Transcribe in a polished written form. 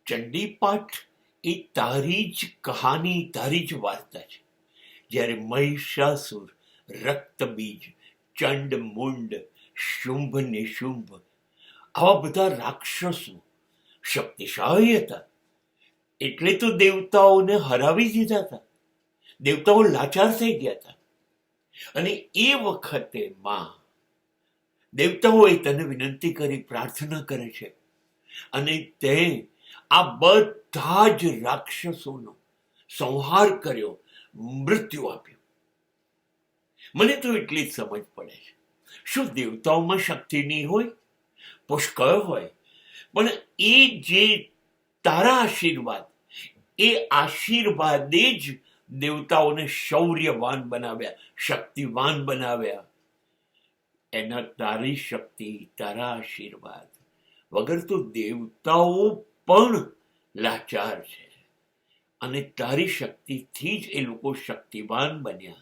ચંડીપાઠ એ તારી જ કહાની, તારી જ વાર્તા છે. જ્યારે મહિષાસુર, રક્તબીજ, ચંડ મુંડ, શુંભ નિશુંભ આવા બધા રાક્ષસો શક્તિશાળી હતા, એટલે તો દેવતાઓને હરાવી દીધા હતા. દેવતાઓ લાચાર થઈ ગયા હતા. અને એ વખતે માં દેવતાઓએ તને વિનંતી કરી, પ્રાર્થના કરે છે, અને તે આ બધા જ રાક્ષસોનો સંહાર કર્યો, મૃત્યુ આપ્યું. મને તો એટલી જ સમજ પડે છે, શું દેવતાઓમાં શક્તિ નહીં હોય? પુષ્કળ હોય, પણ એ જે તારા આશીર્વાદ, એ આશીર્વાદે જ દેવતાઓને શૌર્યવાન બનાવ્યા, શક્તિવાન બનાવ્યા. એના તારી શક્તિ, તારા આશીર્વાદ વગર તો દેવતાઓ પણ લાચાર છે, અને તારી શક્તિથી જ એ લોકો શક્તિવાન બન્યા.